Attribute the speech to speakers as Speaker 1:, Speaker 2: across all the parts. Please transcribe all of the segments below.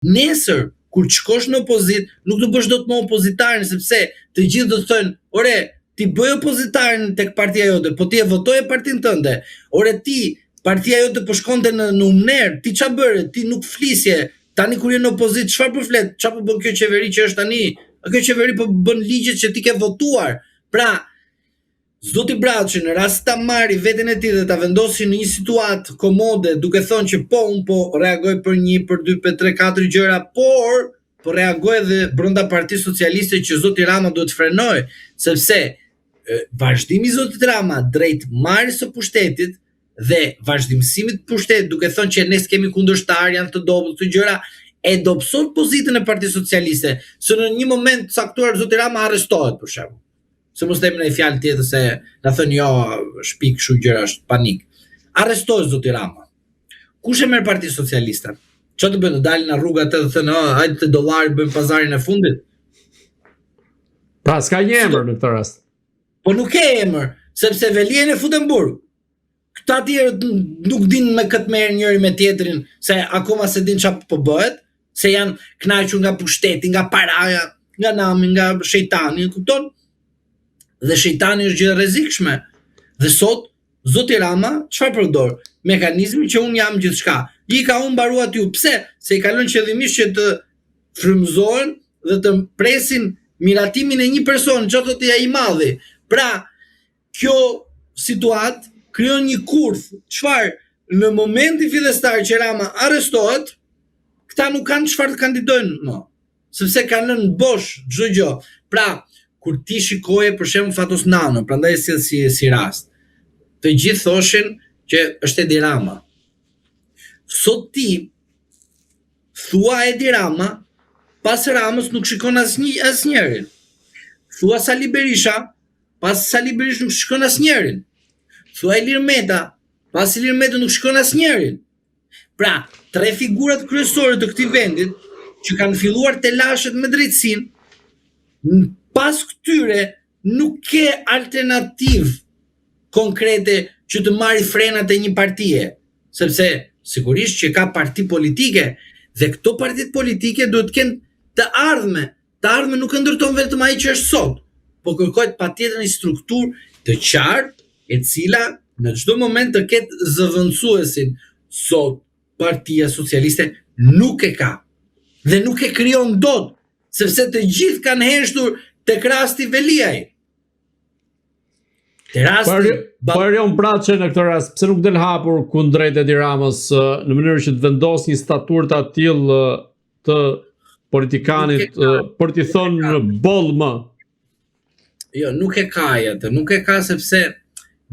Speaker 1: Nesër, kur të shkosh në opozit, nuk do bësh dot më opozitarin, sepse të gjithë do të thonë, ore, ti bëj opozitarin tek partia jote, po ti e votoje partinë tënde. Ore ti, partia jote po shkonte në umner, ti ç'a bëre? Ti nuk flisje. Tani kur je në opozit, çfarë po flet? Ç'a po bën kjo qeveri që është tani? Kjo qeveri po bën ligjet që ti ke votuar. Pra, zoti Braçi në rast ta marri veten e tij dhe ta vendosi në një situatë komode, duke thënë që po un po reagoj për 1, për 2, për 3, 4 gjëra, por po reagoj edhe brenda Partisë Socialiste që zoti Rama duhet frenoj, sepse vazhdimi i zotit Rama drejt marrjes së pushtetit dhe vazhdimësimit të pushtetit, duke thënë që ne s'kemi kundërshtar, janë të dobët këto gjëra, e dobëson pozitën e Partisë Socialiste, se në një moment caktuar zoti Rama arrestohet për shembull. Se mos them në fjalë tjetër se na thënë jo, shpik kështu gjëra, është panik. Arrestohet zoti Rama. Kush e merr Partisë Socialiste? Çfarë do bëjnë? Dalin në rrugë atë dhe thënë, hajde te dollari bëjmë pazarin e fundit.
Speaker 2: Pra, s'ka një emër në këtë rast.
Speaker 1: Po nuk ka emër, sepse Velien e futen burg. Këta tjerë nuk din me këtë merr njëri me tjetrin, se akoma se din çfarë po bëhet, se janë kënaqur nga pushteti, nga paraja, nga nami, nga shejtani, kupton? Dhe shejtani është gjë e rrezikshme. Dhe sot zoti Rama çfarë përdor? Mekanizmin që un jam gjithçka. I ka mbaruar aty. Pse? Se i ka lënë qëllimisht që të frymëzohen dhe të presin miratimin e një personi, çfarë thotë ai i madhi. Pra, kjo situatë krijon një kurth. Çfarë? Në momentin fillestar që Rama arrestohet, këta nuk kanë çfarë të kandidojnë më. Sepse kanë lënë bosh çdo gjë. Pra, kur ti shikoje për shembull Fatos Nano, prandaj si rast, të gjithë thoshin që është Edi Rama. Sot ti thua Edi Rama, pas Ramës nuk shikon asnjërin. Thua Sali Berisha, pas Sali Berisha nuk shikon asnjërin. Thua Ilir Meta, pas Ilir Meta nuk shikon asnjërin. Pra, 3 figurat kryesore të këtij vendit që kanë filluar telashet me drejtësinë, pas këtyre nuk ke alternativë konkrete që të marri frenat e një partie, sepse sigurisht që ka parti politike dhe këto partit politike duhet të kenë të ardhme. Të ardhme nuk e ndërton vetëm ai që është sot, po kërkohet patjetër një strukturë të qartë e cila në çdo moment të ketë zëvendësuesin. Sot Partia Socialiste nuk e ka dhe nuk e krijon dot, sepse të gjithë kanë heshtur tek rasti Veliaj. Te rasti
Speaker 2: Arion Braçi në këtë rast, pse nuk del hapur kundrejt Edi Ramës në mënyrë që të vendos një staturë të tillë të politikanit për t'i thonë boll më?
Speaker 1: Jo, nuk e ka atë, nuk e ka sepse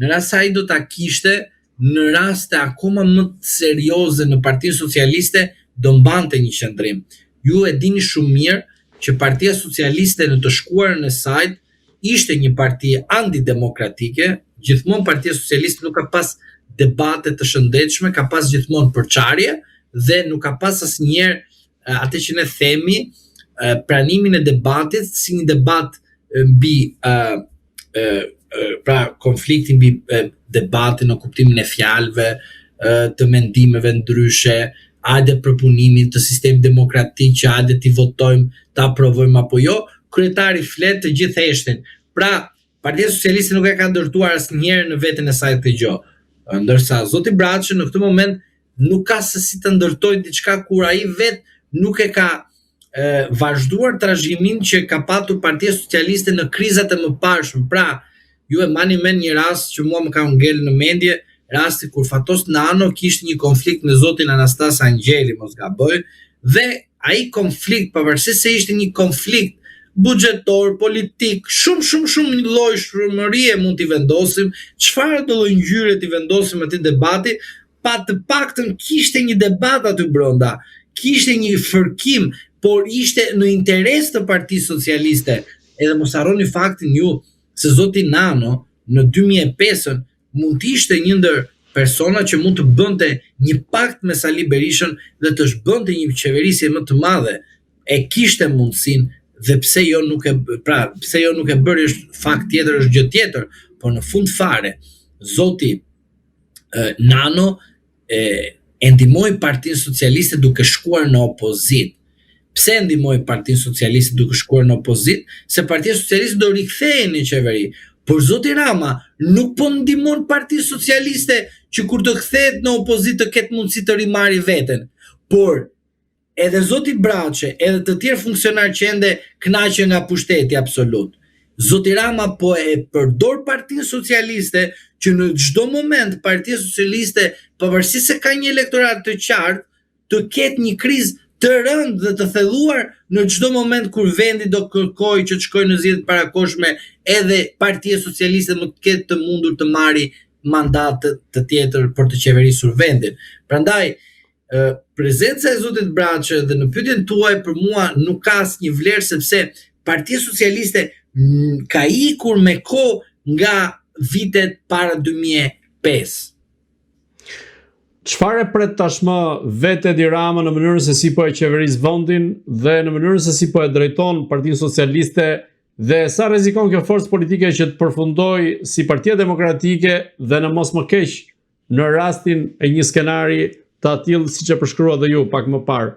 Speaker 1: në rast se ai do ta kishte, në raste akoma më serioze në Partinë Socialiste do mbante një qendrim. Ju e dini shumë mirë që Partia Socialiste në të shkuarën e saj ishte një parti antidemokratike, gjithmonë Partia Socialiste nuk ka pas debate të shëndetshme, ka pas gjithmonë përçarje dhe nuk ka pas asnjëherë atë që ne themi pranimin e debatit si një debat mbi pra konfliktin mbi debatin në kuptimin e fjalëve, të mendimeve ndryshe, hajde përpunimin të sistemit demokratik që hajde t'i votojmë, ta aprovojmë apo jo, kryetari flet të gjithë heshtin. Pra, Partia Socialiste nuk e ka ndërtuar asnjëherë në veten e saj këtë gjë. Ndërsa zoti Braçi në këtë moment nuk ka se si të ndërtojë diçka kur ai vet nuk e ka vazhduar trashëgiminë që ka patur Partia Socialiste në krizat e mëparshme. Pra, ju e mani mend një rast që mua më ka ngel në mendje, rasti kur Fatos Nano kishte një konflikt me zotin Anastas Angjeli, mos gaboj, dhe ai konflikt, pavarësisht se ishte një konflikt buxhetor, politik, shumë llojshmërie mund t'i vendosim, çfarë do lloj ngjyre t'i vendosim atij debati, pa të paktën kishte një debat aty brenda, kishte një fërkim, por ishte në interes të Partisë Socialiste. Edhe mos harroni faktin ju se zoti Nano në 2005 mund të ishte një ndër persona që mund të bënte një pakt me Sali Berishën dhe të shbënte një qeverisje më të madhe. E kishte mundësinë dhe pse jo nuk e bëri është fakt tjetër, është gjë tjetër, por në fund fare zoti Nano e ndihmoi Partinë Socialiste duke shkuar në opozit. Pse ndihmoi Partinë Socialiste duke shkuar në opozitë? Se Partia Socialiste do rikthehej në qeveri. Por zoti Rama nuk po ndihmon Partinë Socialiste që kur të kthehet në opozitë të ketë mundësi të rimarrë veten. Por edhe zoti Braçe, edhe të tjerë funksionarë që ende kënaqen nga pushteti absolut. Zoti Rama po e përdor Partinë Socialiste që në çdo moment Partia Socialiste, pavarësisht se ka një elektorat të qartë, të ketë një krizë të rëndë dhe të thelluar në çdo moment kur vendi do kërkojë që të shkojë në zgjedhjet parakoshme, edhe Partia Socialiste më të ketë të mundur të marrë mandat të tjetër për të qeverisur vendin. Prandaj prezenca e zotit Braçe dhe në pyetjen tuaj për mua nuk ka asnjë vlerë, sepse Partia Socialiste ka ikur me kohë nga vitet para 2005.
Speaker 2: Çfarë pret tashmë vetë Edi Rama në mënyrën se si po e qeveris vendin dhe në mënyrën se si po e drejton Partinë Socialiste, dhe sa rrezikon kjo forcë politike që të përfundojë si Partia Demokratike dhe në mos më keq në rastin e një skenari të atill siç e përshkruat dhe ju pak më parë?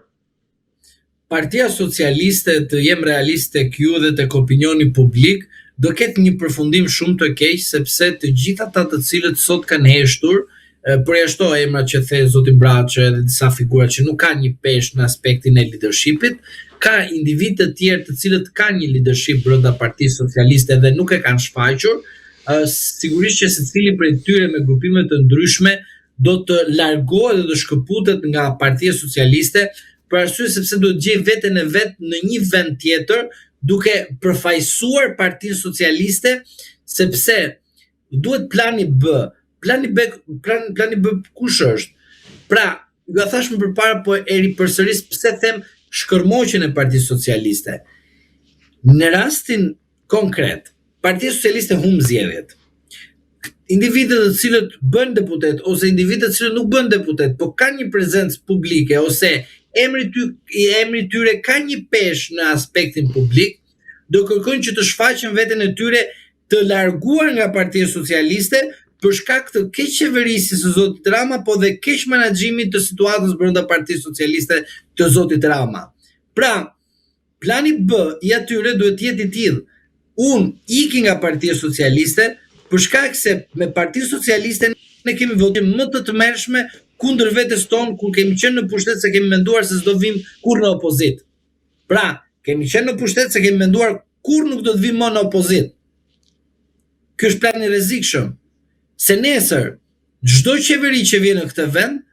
Speaker 1: Partia Socialiste, të jem realist tek ju dhe tek opinioni publik, do ketë një përfundim shumë të keq, sepse të gjithë ata të cilët sot kanë heshtur, përjashto emrat që the zoti Braçe dhe disa figura që nuk kanë një peshë në aspektin e leadershipit, ka individ të tjerë të cilët kanë një leadership brenda Partisë Socialiste dhe nuk e kanë shfaqur. Sigurisht që secili prej tyre me grupime të ndryshme do të largohet dhe do shkëputet nga Partia Socialiste, për arsye sepse do të gjejë veten e vet në një vend tjetër, duke përfaqësuar Partinë Socialiste, sepse duhet plani B. Plani B kush është? Pra, ju thash më përpara, po e ripërsëris pse them shkërmoqjen e Partisë Socialiste. Në rastin konkret, Partia Socialiste humb zgjedhjet. Individët të cilët bën deputet ose individët të cilët nuk bën deputet, po kanë një prezencë publike ose emri tyre ka një peshë në aspektin publik, do kërkojnë që të shfaqen veten e tyre të larguar nga Partia Socialiste për shkak të keq qeverisjes së zotit Rama, po dhe keq menaxhimit të situatës brenda Partisë Socialiste të zotit Rama. Pra, plani B i atyre duhet të jetë i tillë. Unë iki nga Partia Socialiste për shkak se me Partinë Socialiste ne kemi votim më të tmerrshme kundër vetes tonë kur kemi qenë në pushtet, se kemi menduar se s'do vim kur në opozit. Pra, kemi qenë në pushtet se kemi menduar kur nuk do të vim më në opozit. Ky është plani i rrezikshëm. Se nesër, çdo qeveri që vjen në këtë vend,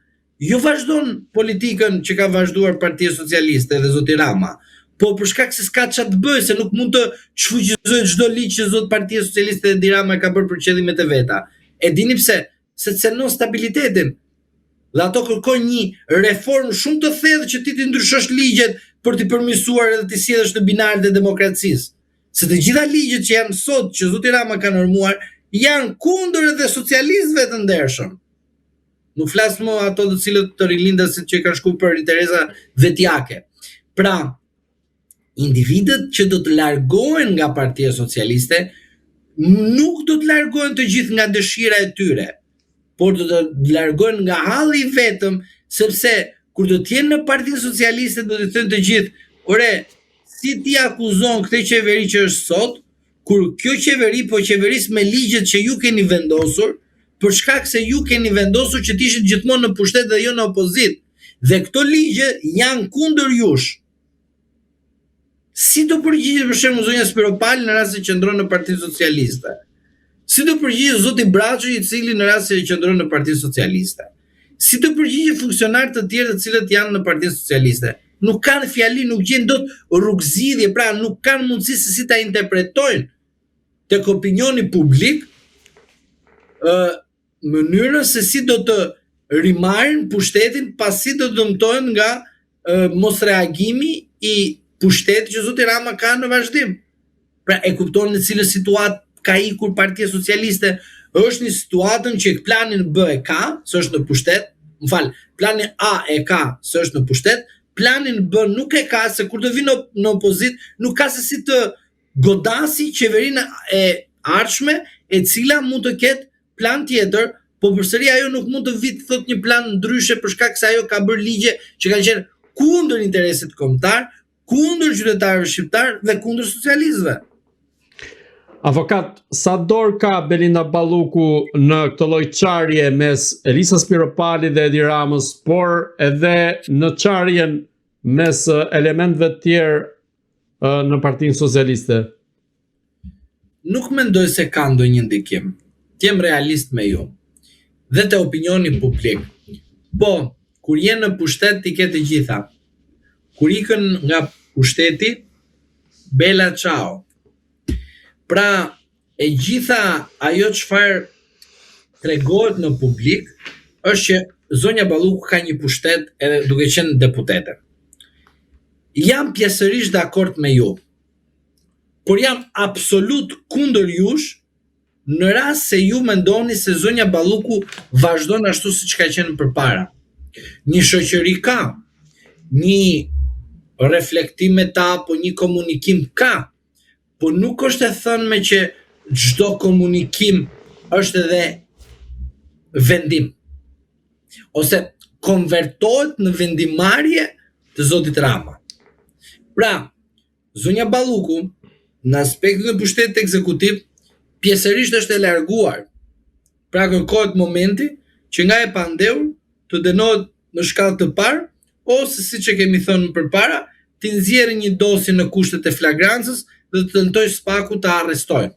Speaker 1: jo vazhdon politikën që ka vazhduar Partia Socialiste dhe zoti Rama, po për shkak se s'ka çfarë të bëjë, se nuk mund të shfuqizojë çdo ligj që zot Partia Socialiste dhe Edi Rama ka bërë për qëllimet e veta. E dini pse? Se cënon stabilitetin. Dhe ato kërkojnë një reformë shumë të thellë që ti të ndryshosh ligjet për t'i përmirësuar edhe t'i sjellësh në binarët e demokracisë. Se të gjitha ligjet që janë sot që zoti Rama ka normuar janë kundër edhe socialistëve të ndershëm. Nuk flas më ato të cilët të rilindasit që kanë shkuar për interesa vetjake. Pra, individët që do të largohen nga Partia Socialiste nuk do të largohen të gjithë nga dëshira e tyre, por do të largohen nga halli i vetëm, sepse kur do të jenë në Partinë Socialiste do të thënë të gjithë, ore, si ti akuzon këtë qeveri që është sot, kur kjo qeveri po qeveris me ligjet që ju keni vendosur, për shkak se ju keni vendosur që t'ishit gjithmonë në pushtet dhe jo në opozit. Dhe këto ligje janë kundër jush. Si do përgjigjet për shembull zonja Spiropali në rast se qëndron në Partinë Socialiste? Si do përgjigjet zoti Braçi i cili në rast se qëndron në Partinë Socialiste? Si do përgjigjet funksionarët të tjerë të cilët janë në Partinë Socialiste? Nuk kanë fjali, nuk gjen dot rrugëzidhje, pra nuk kanë mundësi se si ta interpretojnë tek opinioni publik mënyrën se si do të rimarrin pushtetin pasi do të dëmtohen nga mosreagimi i pushtetit që zoti Rama ka në vazhdim. Pra e kupton në cilën situatë ka ikur Partia Socialiste, është një situatën që planin B e ka, se është në pushtet, planin A e ka, se është në pushtet, planin B nuk e ka, se kur të vinë në opozit, nuk ka se si të godasi qeverinë e ardhshme, e cila mund të ketë plan tjetër, po përsëri ajo nuk mund të vitë thot një plan ndryshe për shkak se ajo ka bërë ligje që kanë qenë kundër interesit kombëtar, kundër qytetarëve shqiptar dhe kundër socialistëve.
Speaker 2: Avokat, sa dorë ka Belinda Balluku në këtë lloj çarje mes Elisës Piropali dhe Edi Ramës, por edhe në çarjen mes elementëve të tjerë në Partinë Socialiste?
Speaker 1: Nuk mendoj se ka ndonjë ndikim. Jem realist me ju. Dhe te opinioni publik. Po, kur je në pushtet ti ke të gjitha. Kur ikën nga pushteti, bela ciao. Pra, e gjitha ajo çfarë tregohet në publik është që zonja Balluku ka një pushtet edhe duke qenë deputete. Jam pjesërisht dakord me ju, por jam absolut kundër jush në rast se ju mendoni se zonja Balluku vazhdon ashtu siç ka qenë përpara. Një shoqëri ka, një reflektim me ta, apo një komunikim ka, po nuk është e thënë me që çdo komunikim është edhe vendim. Ose konvertohet në vendimarrje të zotit Rama. Pra, zonja Balluku, në aspektin e pushtetit ekzekutiv, pjesërisht është e larguar. Pra kërkohet momenti që nga e pandehur të dënohet në shkallë të parë, ose siç e kemi thënë përpara, të nxjerrë një dosje në kushtet e flagrancës dhe të tentoj spaku të arrestojnë.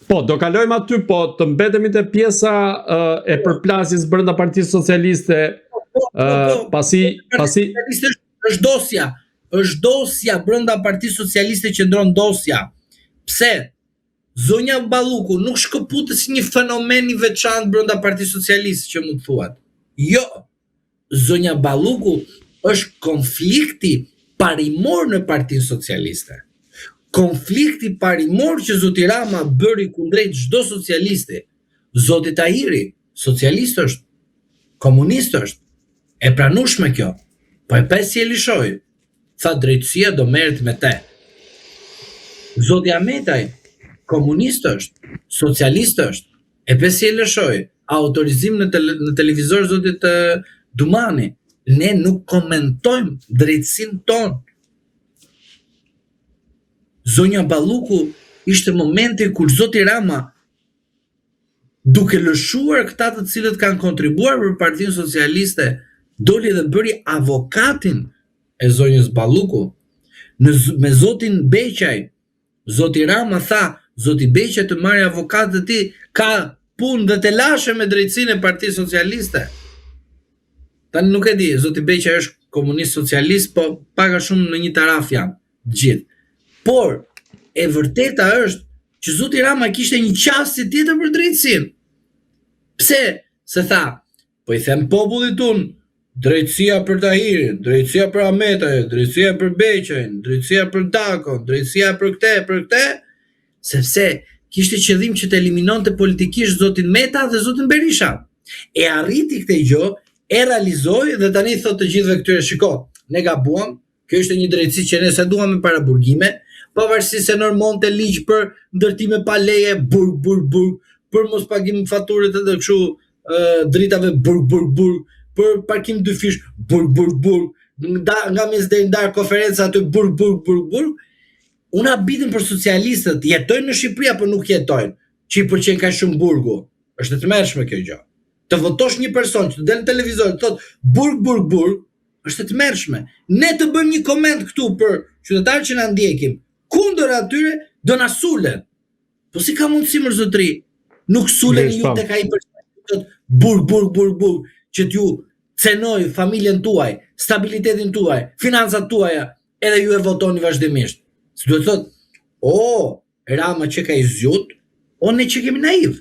Speaker 2: Po, do kalojmë aty, po të mbetemi te pjesa e përplasjes brenda Partisë Socialiste, pasi
Speaker 1: është dosja brenda Partisë Socialiste që ndron dosja. Pse? Zonja Balluku nuk shkëputet si një fenomen i veçantë brenda Partisë Socialiste që mund thuat. Jo. Zonja Balluku është konflikti parimor në Partinë Socialiste. Konflikti parimor që zoti Rama bëri kundrejt çdo socialisti. Zoti Tahiri, socialist është, komunist është, e pranueshme kjo. Po e pesi e lishoi. Tha drejtësia do merret me te. Zoti Ahmetaj, komunist është, socialist është, e pesi e lishoi. Autorizim në televizor zotit Dumani. Ne nuk komentojmë drejtësinë tonë. Zonja Balluku ishte momenti kur zoti Rama, duke lëshuar këta të cilët kanë kontribuar për Partinë Socialiste, doli dhe bëri avokatin e zonjës Balluku. Me zotin Beqaj, zoti Rama tha, zoti Beqaj të marrë avokatë të tij, ka punë dhe të lashe me drejtësinë e Partisë Socialiste. Tani nuk e di, zoti Beqaj është komunist socialist, po pak a shumë në një taraf janë gjithë. Por, e vërteta është që zoti Rama kishte një qasje tjetër për drejtësinë. Pse? Se tha, po i them popullit unë, drejtësia për Tahirin, drejtësia për Ahmetajin, drejtësia për Beqajin, drejtësia për Dakon, drejtësia për këte, sepse kishte qëllim që të eliminonte politikisht zotin Meta dhe zotin Berisha. E arriti këtë gjë, e realizoi dhe tani thot të gjithëve këtyre, shiko, ne gabuam, kjo ishte një drejtësi që ne sa duam me paraburgime, pavarësisht se normonte ligj për ndërtime pa leje, për mos pagim faturet edhe kështu dritave, për parkim dy fish, nga mes deri ndar konferenca aty, Unë abitin për socialistët, jetojnë në Shqipëri apo nuk jetojnë, që i pëlqen kaq shumë burgu. Është e tmerrshme kjo gjë. Të votosh një person që të del në televizor të thotë burg, është e tmerrshme. Ne të bëjmë një koment këtu për qytetarët që na ndjekin, kundër atyre do na sulen. Po si ka mundësi më zotri? Nuk sulen ju tek ai person që thotë burg, që t'ju cenoj familjen tuaj, stabilitetin tuaj, financat tuaja, edhe ju e votoni vazhdimisht. Si duhet thot, Rama që ka i zjut, ne që kemi naiv.